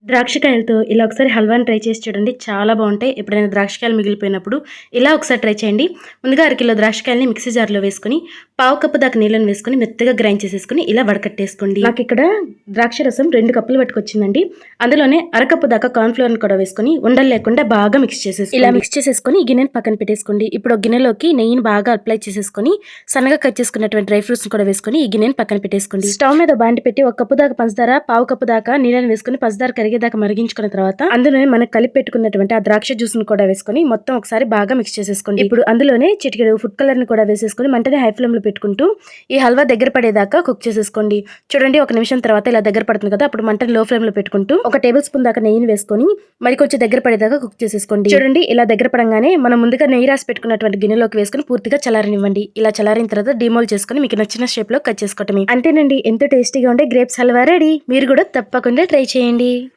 ద్రాక్షకాయలతో ఇలా ఒకసారి హల్వాని ట్రై చేసి చూడండి. చాలా బాగుంటాయి. ఎప్పుడైనా ద్రాక్షకాయలు మిగిలిపోయినప్పుడు ఇలా ఒకసారి ట్రై చేయండి. ముందుగా అరకిలో ద్రాక్షకాయలని మిక్సీ జార్లో వేసుకొని పావు కప్పు దాకా నీళ్ళని వేసుకొని మెత్తగా గ్రైండ్ చేసేసుకుని ఇలా వడకట్టేసుకోండి. నాకు ఇక్కడ ద్రాక్ష రసం 2 కప్పులు పట్టుకొచ్చిందండి. అందులోనే అరకప్పు దాకా కార్న్ఫ్లోర్ కూడా వేసుకొని ఉండలు లేకుండా బాగా మిక్స్ చేసేసి ఇలా మిక్స్ చేసేసుకొని ఈ గిన్నెని పక్కన పెట్టేసుకోండి. ఇప్పుడు ఒక గిన్నెలోకి నెయ్యిని బాగా అప్లై చేసేసుకొని సన్నగా కట్ చేసుకున్నటువంటి డ్రై ఫ్రూట్స్ కూడా వేసుకొని ఈ గిన్నెని పక్కన పెట్టేసుకోండి. స్టవ్ మీద బాండి పెట్టి 1 కప్పు దాకా పంచదార, పావు కప్పు దాకా నీళ్ళని వేసుకొని పంచదార కరిగేదాకా మరిగించుకున్న తర్వాత అందులోనే మనం కలిపి పెట్టుకున్నటువంటి ఆ ద్రాక్ష జ్యూస్ ని కూడా వేసుకొని మొత్తం ఒకసారి బాగా మిక్స్ చేసేసుకోండి. ఇప్పుడు అందులోనే చిటికెడు ఫుడ్ కలర్ ని కూడా వేసేసుకొని మంటని హై ఫ్లేమ్ లో పెట్టుకుంటూ ఈ హల్వా దగ్గర పడేదాకా కుక్ చేసేసుకోండి. చూడండి, 1 నిమిషం తర్వాత ఇలా దగ్గర పడుతుంది కదా, అప్పుడు మంటని లో ఫ్లేమ్ లో పెట్టుకుంటూ 1 టేబుల్ స్పూన్ దాకా నెయ్యిని వేసుకొని మరి కొంచెం దగ్గర పడేదాకా కుక్ చేసేసుకోండి. చూడండి, ఇలా దగ్గర పడంగానే మనం ముందుగా నెయ్యి రాసి పెట్టుకున్నటువంటి గిన్నెలోకి వేసుకుని పూర్తిగా చల్లారనివ్వండి. ఇలా చల్లారిన తర్వాత డిమోల్ చేసుకుని మీకు నచ్చిన షేప్ లో కట్ చేసుకోవటమే. అంతేనండి, ఎంతో టేస్టీగా ఉండే గ్రేప్స్ హల్వా రెడీ. మీరు కూడా తప్పకుండా ట్రై చేయండి.